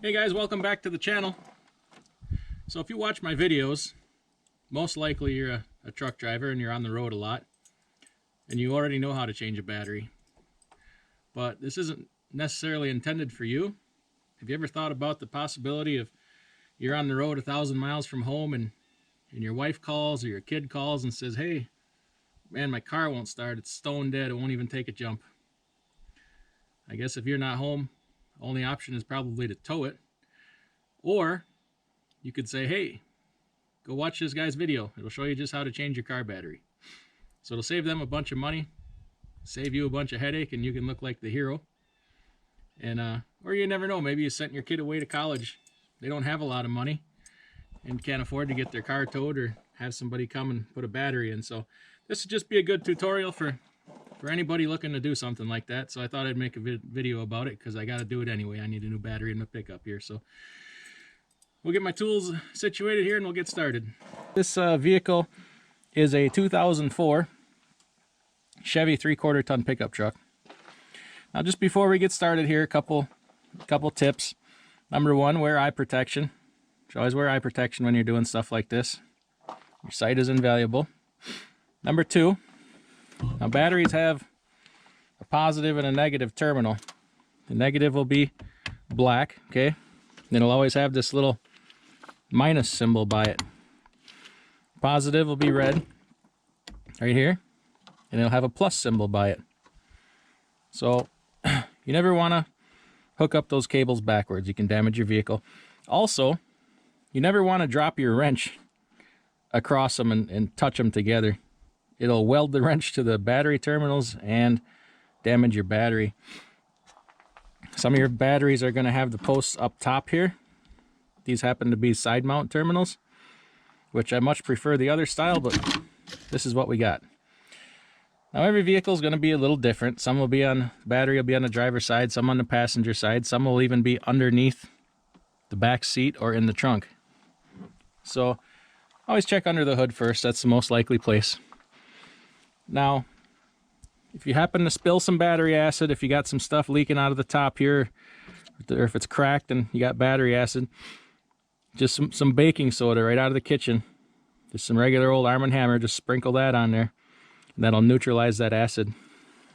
Hey guys, welcome back to the channel. So if you watch my videos, most likely you're a truck driver and you're on the road a lot and you already know how to change a battery. But this isn't necessarily intended for you. Have you ever thought about the possibility of you're on the road 1,000 miles from home and your wife calls or your kid calls and says, "Hey, man, my car won't start. It's stone dead. It won't even take a jump." I guess if you're not home, only option is probably to tow it. Or you could say, "Hey, go watch this guy's video. It'll show you just how to change your car battery." So it'll save them a bunch of money, save you a bunch of headache, and you can look like the hero. And or you never know, maybe you sent your kid away to college. They don't have a lot of money and can't afford to get their car towed or have somebody come and put a battery in. So this would just be a good tutorial for anybody looking to do something like that. So I thought I'd make a video about it because I got to do it anyway. I need a new battery in my pickup here. So we'll get my tools situated here and we'll get started. This vehicle is a 2004 Chevy 3/4 ton pickup truck. Now just before we get started here, a couple tips. Number one, wear eye protection. You should always wear eye protection when you're doing stuff like this. Your sight is invaluable. Number two, now batteries have a positive and a negative terminal. The negative will be black, okay? And it'll always have this little minus symbol by it. Positive will be red, right here, and it'll have a plus symbol by it. So you never want to hook up those cables backwards. You can damage your vehicle. Also, you never want to drop your wrench across them and touch them together. It'll weld the wrench to the battery terminals and damage your battery. Some of your batteries are going to have the posts up top here. These happen to be side mount terminals, which I much prefer the other style, but this is what we got. Now every vehicle is going to be a little different. Some will be on, the battery will be on the driver's side, some on the passenger side, some will even be underneath the back seat or in the trunk. So always check under the hood first. That's the most likely place. Now, if you happen to spill some battery acid, if you got some stuff leaking out of the top here, or if it's cracked and you got battery acid, just some baking soda right out of the kitchen. Just some regular old Arm & Hammer, just sprinkle that on there. And that'll neutralize that acid.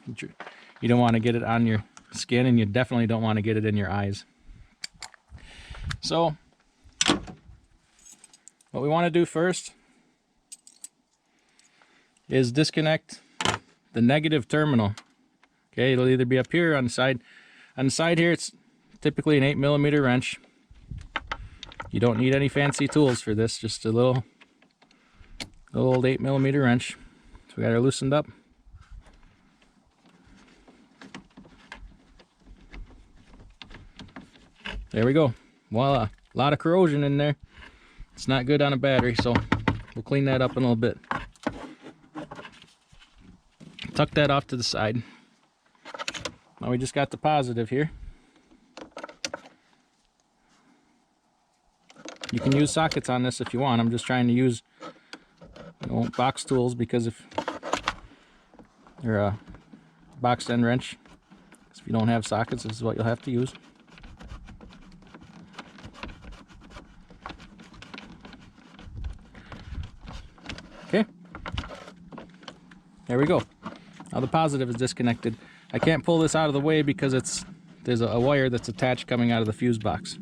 You don't want to get it on your skin, and you definitely don't want to get it in your eyes. So, what we want to do first is disconnect the negative terminal. Okay, it'll either be up here on the side. On the side here, it's typically an 8mm wrench. You don't need any fancy tools for this, just a little old 8mm wrench. So we got her loosened up. There we go. Voila, a lot of corrosion in there. It's not good on a battery, so we'll clean that up in a little bit. Tuck that off to the side. Now we just got the positive here. You can use sockets on this if you want. I'm just trying to use, box tools, because if you're a box end wrench, if you don't have sockets, this is what you'll have to use. Okay, there we go. Now the positive is disconnected. I can't pull this out of the way because there's a wire that's attached coming out of the fuse box.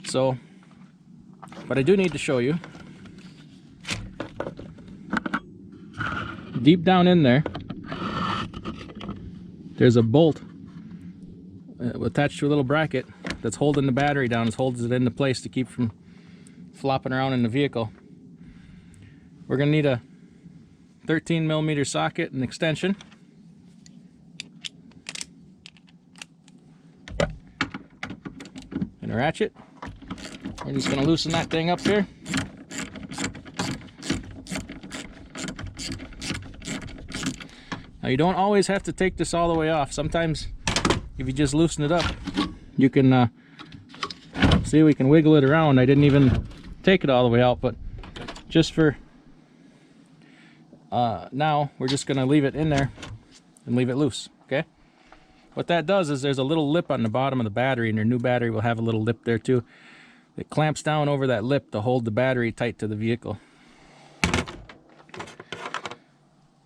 So, but I do need to show you. Deep down in there, there's a bolt attached to a little bracket that's holding the battery down. It holds it into place to keep from flopping around in the vehicle. We're going to need a 13mm socket and extension. And a ratchet. We're just going to loosen that thing up here. Now you don't always have to take this all the way off. Sometimes if you just loosen it up, you can see we can wiggle it around. I didn't even take it all the way out, but just for now we're just going to leave it in there and leave it loose. Okay, what that does is there's a little lip on the bottom of the battery, and your new battery will have a little lip there too. It clamps down over that lip to hold the battery tight to the vehicle.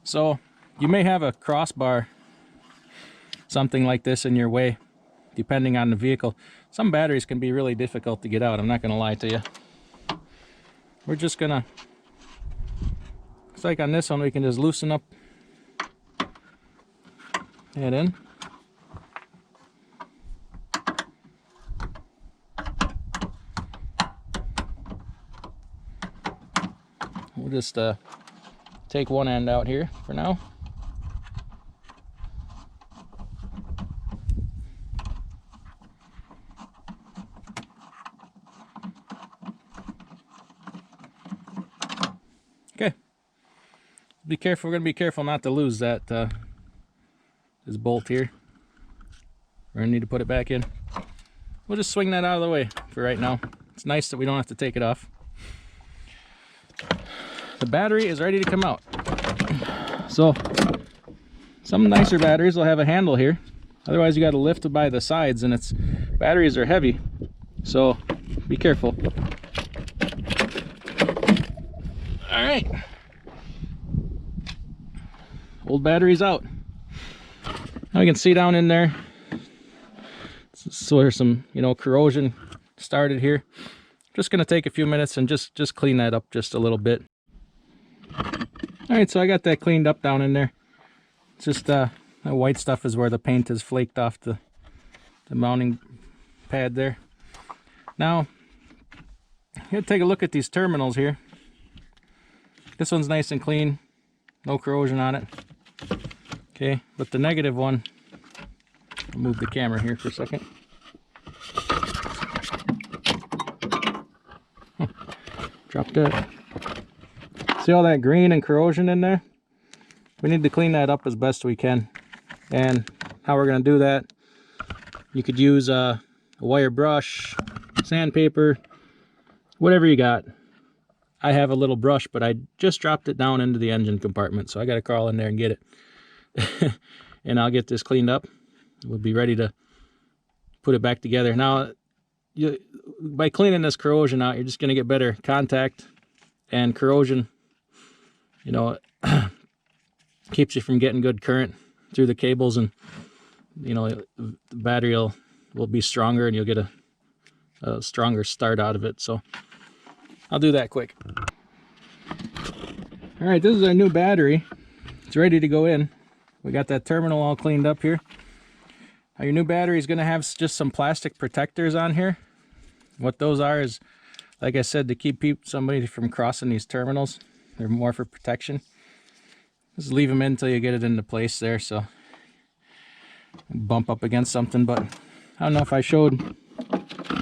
So you may have a crossbar, something like this, in your way, depending on the vehicle. Some batteries can be really difficult to get out, I'm not going to lie to you. We're just going to, it's like on this one, we can just loosen up that in. We'll just take one end out here for now. Okay. Be careful. We're going to be careful not to lose that this bolt here. We're going to need to put it back in. We'll just swing that out of the way for right now. It's nice that we don't have to take it off. The battery is ready to come out. So some nicer batteries will have a handle here. Otherwise you got to lift it by the sides, and its batteries are heavy. So be careful. All right. Old battery's out. Now you can see down in there, so there's some, corrosion started here. Just gonna take a few minutes and just clean that up just a little bit. All right, so I got that cleaned up down in there. It's just that white stuff is where the paint is flaked off the mounting pad there. Now, I'm gonna take a look at these terminals here. This one's nice and clean, no corrosion on it. Okay, but the negative one, I'll move the camera here for a second. Drop that. See all that green and corrosion in there? We need to clean that up as best we can. And how we're going to do that, you could use a wire brush, sandpaper, whatever you got. I have a little brush, but I just dropped it down into the engine compartment, so I got to crawl in there and get it. And I'll get this cleaned up. We'll be ready to put it back together. Now, by cleaning this corrosion out, you're just going to get better contact, and corrosion, keeps you from getting good current through the cables, and the battery will be stronger, and you'll get a stronger start out of it. So I'll do that quick. All right, this is our new battery. It's ready to go in. We got that terminal all cleaned up here. Now, your new battery is going to have just some plastic protectors on here. What those are is, like I said, to keep somebody from crossing these terminals. They're more for protection. Just leave them in until you get it into place there, so bump up against something. But I don't know if I showed,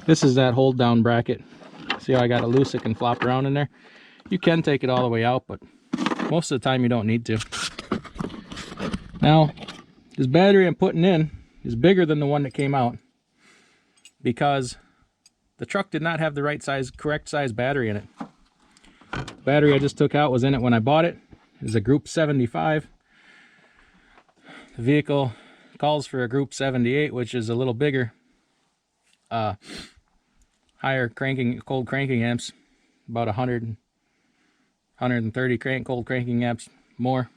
this is that hold down bracket. See how I got it loose? It can flop around in there. You can take it all the way out, but most of the time you don't need to. Now, this battery I'm putting in is bigger than the one that came out because the truck did not have the correct size battery in it. The battery I just took out was in it when I bought it. It was a Group 75. The vehicle calls for a Group 78, which is a little bigger, higher cold cranking amps, about 130 cold cranking amps more.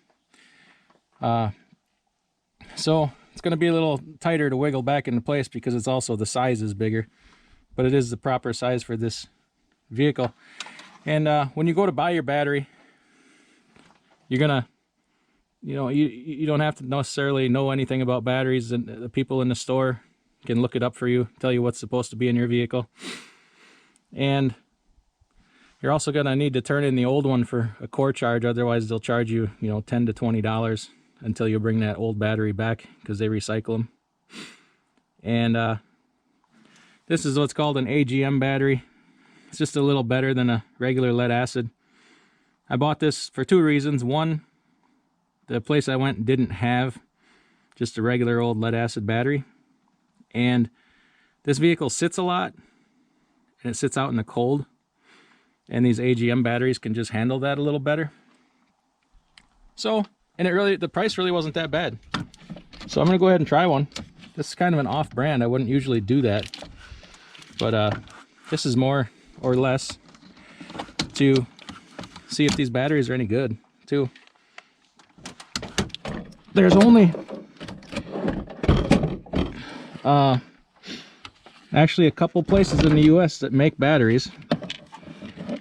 So it's going to be a little tighter to wiggle back into place because it's also the size is bigger, but it is the proper size for this vehicle. And when you go to buy your battery, you're gonna, you don't have to necessarily know anything about batteries, and the people in the store can look it up for you, tell you what's supposed to be in your vehicle. And you're also gonna need to turn in the old one for a core charge, otherwise they'll charge you, $10 to $20 until you bring that old battery back, because they recycle them. And this is what's called an AGM battery. It's just a little better than a regular lead acid. I bought this for two reasons. One, the place I went didn't have just a regular old lead acid battery. And this vehicle sits a lot, and it sits out in the cold. And these AGM batteries can just handle that a little better. So, and the price really wasn't that bad. So I'm gonna go ahead and try one. This is kind of an off brand. I wouldn't usually do that, but this is more or less to see if these batteries are any good too. There's only actually a couple places in the US that make batteries.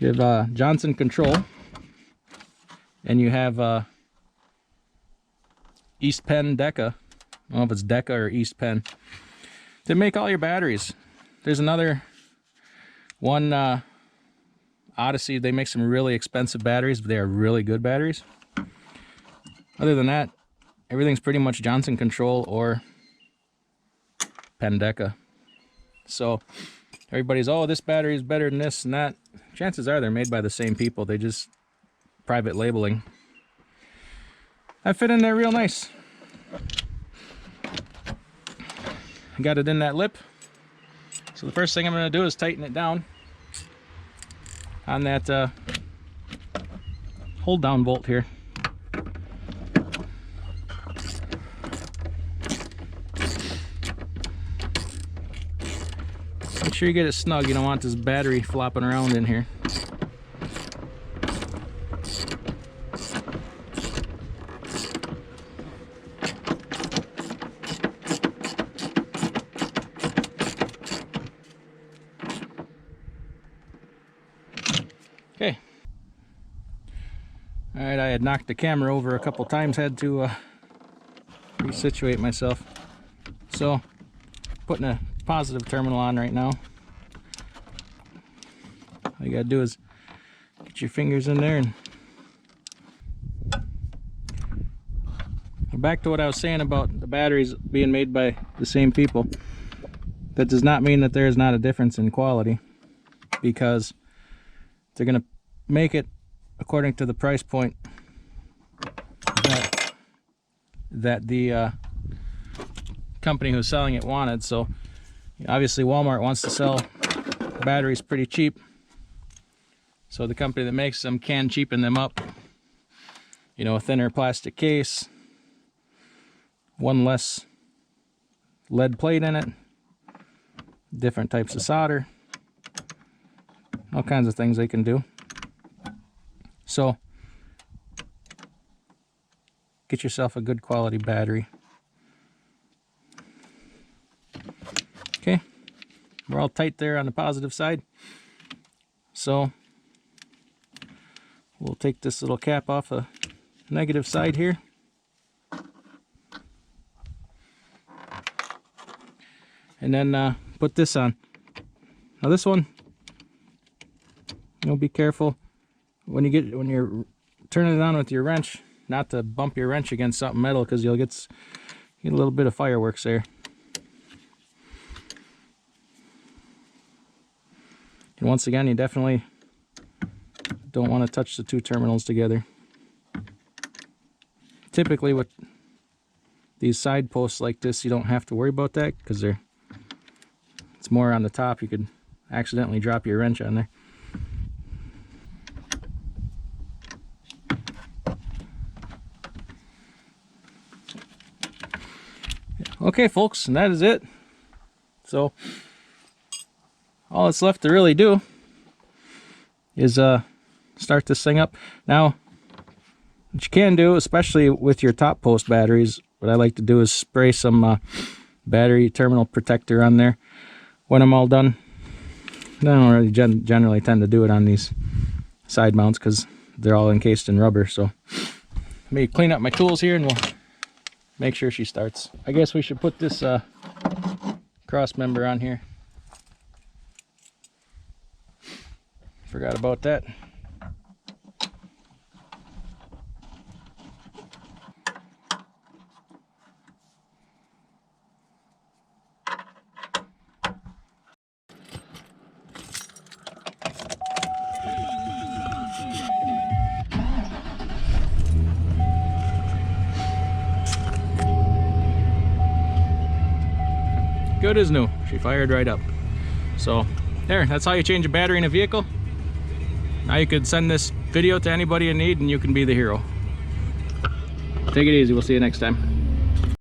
You have Johnson Control, and you have East Penn Deca. I don't know if it's Deca or East Penn. They make all your batteries. There's another one, Odyssey. They make some really expensive batteries, but they are really good batteries. Other than that, everything's pretty much Johnson Control or Penn Deca. So everybody's, oh, this battery is better than this and that. Chances are they're made by the same people. They just private labeling. I fit in there real nice. I got it in that lip. So the first thing I'm going to do is tighten it down on that hold down bolt here. Make sure you get it snug. You don't want this battery flopping around in here. Okay. Alright, I had knocked the camera over a couple times, had to resituate myself. So, putting a positive terminal on right now. All you gotta do is get your fingers in there. And back to what I was saying about the batteries being made by the same people. That does not mean that there is not a difference in quality, because they're gonna make it according to the price point that the company who's selling it wanted. So obviously Walmart wants to sell batteries pretty cheap, so the company that makes them can cheapen them up. You know, a thinner plastic case, one less lead plate in it, different types of solder, all kinds of things they can do. So get yourself a good quality battery. Okay, we're all tight there on the positive side. So we'll take this little cap off the negative side here. And then put this on. Now this one, be careful when you're turning it on with your wrench, not to bump your wrench against something metal, because you'll get a little bit of fireworks there. And once again, you definitely don't want to touch the two terminals together. Typically with these side posts like this, you don't have to worry about that, because it's more on the top. You could accidentally drop your wrench on there. Okay folks, and that is it. So all that's left to really do is start this thing up. Now, what you can do, especially with your top post batteries, what I like to do is spray some battery terminal protector on there when I'm all done. I don't really generally tend to do it on these side mounts because they're all encased in rubber. So let me clean up my tools here and we'll make sure she starts. I guess we should put this cross member on here. Forgot about that. Good as new. She fired right up. So there, that's how you change a battery in a vehicle. Now you could send this video to anybody in need and you can be the hero. Take it easy. We'll see you next time.